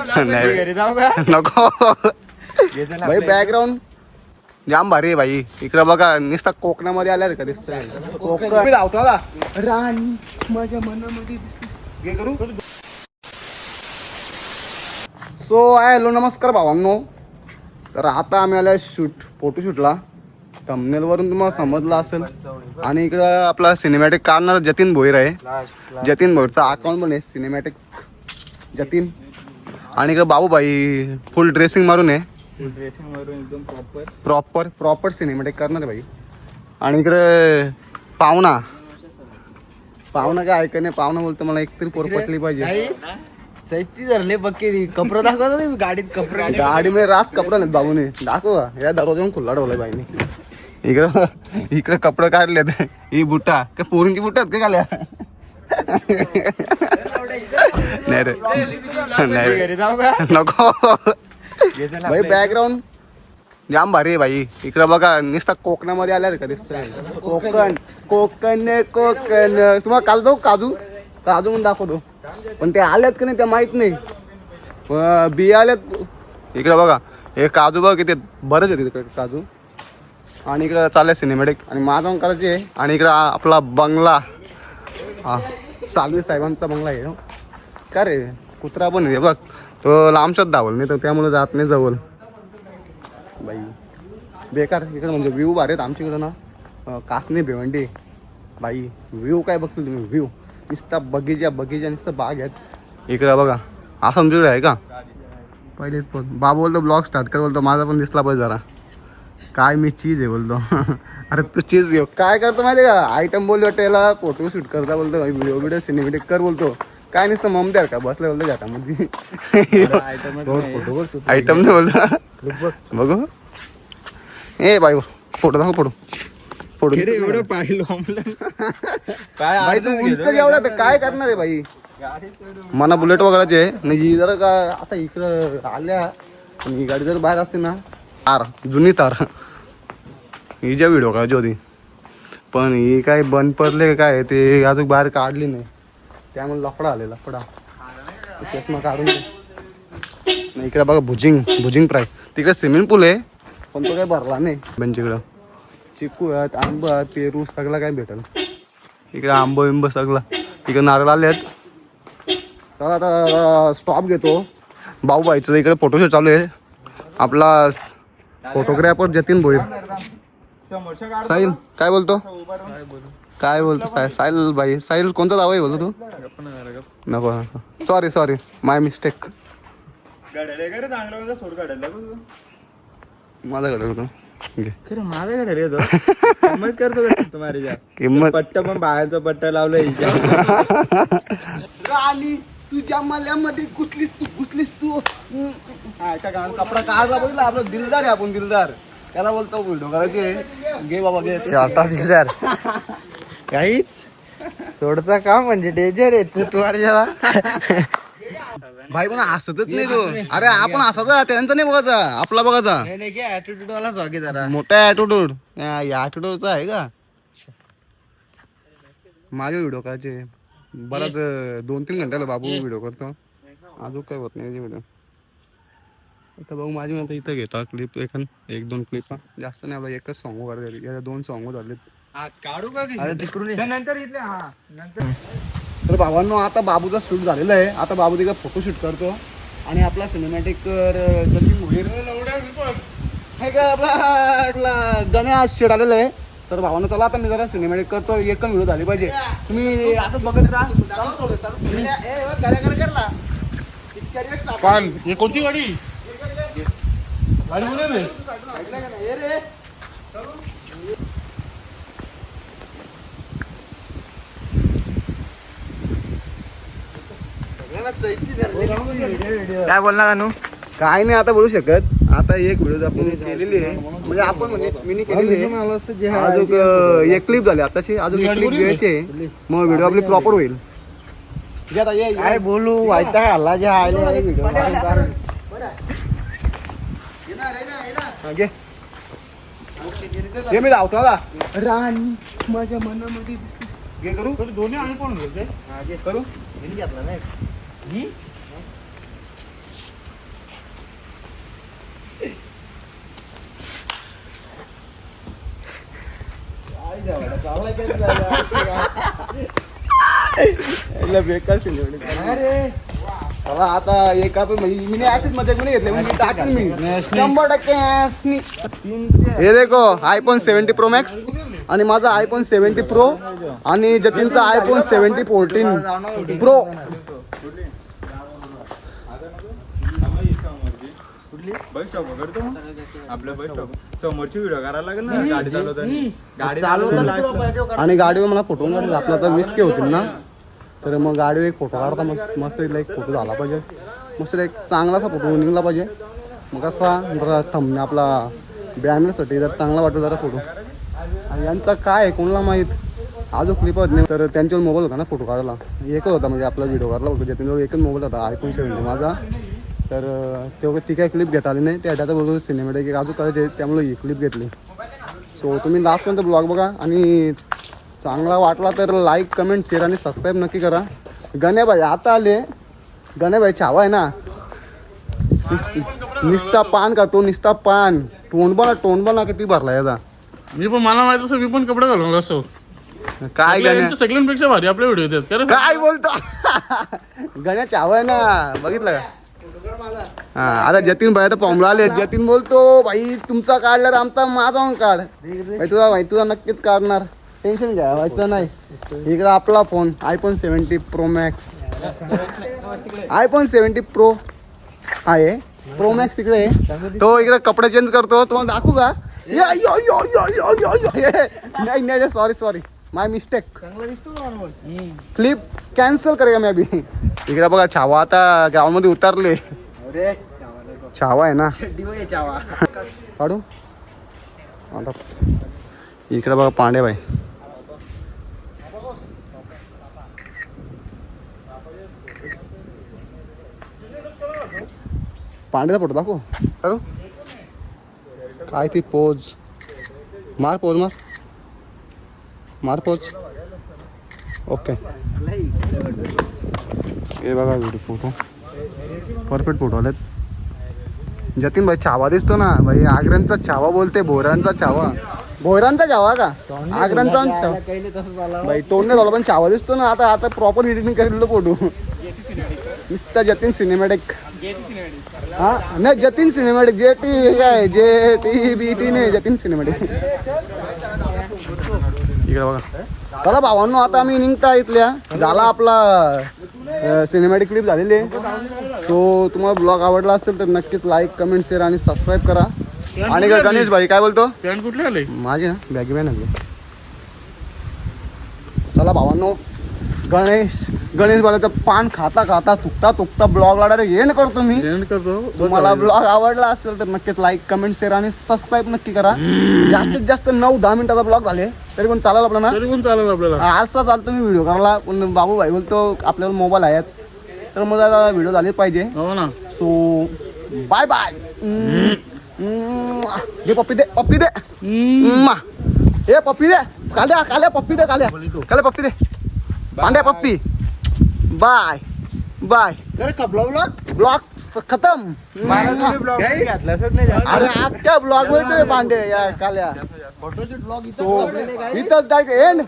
नाही घरी जाऊ का नको भाई. बॅकग्राऊंड जाम भारी आहे भाई. इकडे बघा नुसता कोकणामध्ये आल्या का दिसतंय. कोकण धावतो का राणी माझ्या मनामध्ये दिसते. घे करू. सो हॅलो नमस्कार भावांनो. तर आता आम्ही आल्या फोटोशूटला. थंबनेल वरून तुम्हाला समजलं असेल. आणि इकडं आपला सिनेमॅटिक काढणार जतीन भोईर आहे. जतीन भोईरचा अकाउंट पण आहे सिनेमॅटिक जतीन. आणि इकडं बाबूभाई फुल ड्रेसिंग मारून आहे. ड्रेसिंग वरून एकदम प्रॉपर सिनेमॅटिक करणार आहे भाई. आणि इकडे पाहुणा काय ऐक नाही. पाहुणा बोलतो मला एकतरी पोर पटली पाहिजे. सैती धरले बघे कपडे दाखवतो गाडीत. कपडे गाडी मध्ये रास कपडा नाही बाबूने दाखव का. या दरवाजा खुल्ला ठेवलाय बाईने. इकडे कपडे काढलेत. ही बुटा काय पोरींची बुटा आहेत का घाल्या. नाही रे नाही घरी जाऊ का नको भाई. बॅकग्राऊंड जाम भारी आहे भाई. इकडे बघा नुसता कोकणामध्ये आल्या का दिसतंय. कोकण तुम्हाला काल जाऊ काजू म्हणून दाखवतो. पण ते आल्यात का नाही ते माहित नाही. बिया आल्यात. इकडे बघा हे काजू बघा किती बरेच आहेत तिकडे काजू. आणि इकडं चाललंय सिनेमॅटिक आणि माझा करायची आहे. आणि इकडं आपला बंगला सालवी साहेबांचा बंगला आहे. का रे कुत्रा पण आहे बघ. तो लांबशात धावल नाही तर त्यामुळे जात नाही जवळ बाई. बेकार इकडं म्हणजे व्ह्यू भारी आहेत आमच्याकडं ना. कासने भिवंडी बाई. व्ह्यू काय बघतो तुम्ही. व्ह्यू नुसता बगीचा नुसतं बाग आहेत इकडं बघा. हा समजून आहे का पहिलेच. पण बाबा बोलतो ब्लॉग स्टार्ट कर बोलतो. माझा पण दिसला पाहिजे जरा. काय मी चीज आहे बोलतो. अरे तू चीज घेऊ काय करतो माहिती आहे का. आयटम बोललो त्याला फोटो शूट करता बोलतो. व्हिडिओ सिनेमॅटिक कर बोलतो. काय नुसतं मम द्या का बसले बोलतो घाटामध्ये. आयटम नाही बोलतो. बघू ए बाई फोटो दाखव. फोटो एवढं पाहिलं काय तू उंच एवढा काय करणार आहे भाई. मला बुलेट वगैरेचे म्हणजे जरा का आता इकडं आल्या. ही गाडी जर बाहेर असते ना तार जुनी तार ही ज्या व्हिडिओ करायची होती. पण ही काय बंद पडले काय ते अजून बाहेर काढली नाही. त्यामुळे लफडा आले लफडा. चष्मा काढून इकडे बघा भुजिंग प्राईस. तिकडे स्विमिंग पूल आहे पण तो काय भरला नाही. बेंचीकडं चिकू आहेत आंब आहेत पेरू सगळं काय भेटेल. इकडे आंब सगळं. इकडे नारळ आले आहेत. तर आता स्टॉप घेतो. बाबूबाईचं इकडे फोटोशूट चालू आहे. आपला फोटोग्राफर जतीन भोईर. साहिल काय बोलतो. साहिल भाई. साहिल कोणता दावा आहे बोलतो तू. नको सॉरी माय मिस्टेक. माझ्याकडे होतो माझ्याकडे किंमत करतो तुम्हाला. किंमत पट्टा पण बाहेरचा पट्टा लावलाय. आणि तुझ्या मल्यामध्ये घुसलीस तू. कपडा काढला बघितला. आपला दिलदार आहे आपण दिलदार. त्याला बोलतो व्हिडिओ करायचे. घे बाबा घे. दिलदार काहीच सोडचा काम म्हणजे डेंजर आहे तू तुम्हाला. भाई पण हसतच नाही तू. अरे आपण हसायचा त्यांचा नाही बघायचा आपला बघायचा. ऍटिट्यूड वालाच वागे जरा. मोठा ऍटिट्यूड ऍटिट्यूडचा आहे का. माझे व्हिडिओ करायचे बराच 2-3 घंट्याला बाबू व्हिडिओ करतो. अजून काय होत नाही व्हिडिओ. आता बघू माझी आता इथं घेता क्लिप 1-2 क्लिप. जास्त नाही आपला एकच सॉंग वगैरे 2 सॉंग झाले. काढू का नंतर इथले. हा नंतर तर भावांनो आता बाबूचा शूट झालेला आहे. आता बाबू तिकडे फोटो शूट करतो. आणि आपला सिनेमॅटिक जतीन भोईर हे काय आपला गण्या शूट आलेला आहे. तर भावांनो चला आता मी जरा सिनेमॅटिक करतो. एक व्हिडिओ झाली पाहिजे. तुम्ही असंच बघत राहा. कोणती गाडी काय बोलणार अनु. काय नाही आता बोलू शकत. आता एक व्हिडिओ आपण केलेली आहे म्हणजे आपण म्हणजे मी केलेली आहे. अजून एक क्लिप झाली आताशी. अजून एक क्लिप घ्यायची मग व्हिडिओ आपली प्रॉपर होईल. काय बोलू वाईटा हल्ला जे आले व्हिडिओ मी धावतो का राणी माझ्या मनामध्ये घे करू. दोन्ही आणि कोण करू घेतला नाही. बेकार सिनेमॅटिक. चला आता एका पण मी अशीच मजा नाही घेतली मी टाकेन मी 100%. हे देखो iPhone 70 Pro Max आणि माझा iPhone 70 Pro आणि जतीनचा iPhone 70 14 Pro. बस स्टॉप करतो आपल्या बस स्टॉप समोरची व्हिडिओ करायला लागेल ना गाडी चालवताना. आणि गाडीवर मला फोटो काढला आपला तर 20K होतील ना, तर मग गाडीवर एक फोटो काढता मग मस्त एक फोटो झाला पाहिजे, मस्त एक चांगलासा फोटो निघला पाहिजे. मग असा जरा थंबने आपला बॅनरसाठी जर चांगला वाटतो जरा फोटो. आणि यांचा काय आहे कोणाला माहीत, अजून क्लिप होत नाही. तर त्यांच्यावर मोबाईल होता ना फोटो काढायला, एकच होता म्हणजे आपला व्हिडिओ काढला होता ज्याच्याजवळ एकच मोबाईल होता iPhone 70 माझा. तर तेव्हा ती काही क्लिप घेता आली नाही, त्या त्याचा बरोबर सिनेमॅटिक अजून करायचे त्यामुळे ही क्लिप घेतली. सो तुम्ही लास्टपर्यंत ब्लॉग बघा आणि चांगला वाटला तर लाईक कमेंट शेअर आणि सबस्क्राईब नक्की करा. गण्याबाई आता आले, गण्याबाई छावा आहे ना, निस्ता पान का तो निस्ता पान तोंड बना किती भरला याचा. मी पण मला माहित असं मी पण कपडे घालून असतो काय गण्या सगळ्यांपेक्षा भारी आपले व्हिडिओ येतात. काय बोलतो गण्या छावा आहे ना, बघितलं का. हा आता जतीन भाई आता पॉम्बला आले. जतीन बोलतो भाई तुमचा काढला तर आमचा माझा काढ भाई तुझा नक्कीच काढणार, टेन्शन घ्यायचं नाही. इकडे आपला phone iPhone 70 Pro Max, iPhone 70 Pro आहे, Pro Max तिकडे आहे. तो इकडे कपडे चेंज करतो, तुम्हाला दाखवू का. नाही सॉरी माय मिस्टेक, क्लिप कॅन्सल करेगा मी अभी. इकडे बघा छावा आता ग्राउंड मध्ये उतरले. छावा आहे ना काढू आता. इकडे बघा पांडे भाई, पांडेचा फोटो दाखव काढू. काय ती पोज मार पोज. ओके हे बघा व्हिडिओ फोटो परफेक्ट फोटो आलेत. जतीन भाई छावा दिसतो ना भाई, आग्र्यांचा छावा बोलते, भोयरांचा छावा का आग्र्यांचा छावा भाई. तोंड नाही झाला पण छावा दिसतो ना. आता प्रॉपर एडिटिंग करेल फोटो नुसता जतीन सिनेमॅटिक. हा नाही जतीन सिनेमॅटिक JT काय JTBT नाही जतीन सिनेमॅटिक. इकडे बघा. चला भावांनो आता आम्ही निघता इथल्या, झाला आपला सिनेमॅटिक क्लिप झालेली आहे. सो तुम्हाला ब्लॉग आवडला असेल तर नक्कीच लाईक कमेंट शेअर आणि सबस्क्राईब करा. आणि गणेश भाई काय बोलतो, पॅन्ट कुठले आले माझी ना बॅगी पॅन आणली. चला भावांनो गणेश बाळाचं पान खाता तुकता ब्लॉग लावणार हे न करतो मी. तुम्हाला ब्लॉग आवडला असेल तर नक्कीच लाईक कमेंट शेअर आणि सबस्क्राईब नक्की करा. जास्तीत जास्त 9-10 मिनिटाचा ब्लॉग झाले तरी पण चालेल आपल्याला ना. असा चालतो मी व्हिडिओ करायला, पण बाबू भाई बोलतो आपल्याला मोबाईल आहेत तर मग व्हिडिओ झाले पाहिजे. हो ना. So bye bye. हे पप्पी दे हे पप्पी दे काल्या पप्पी दे काल्या पप्पी दे पांड्या पप्पी. बाय ब्लॉग खतम. अरे आजच्या ब्लॉग मध्ये पांडे या काल्या इथंच एंड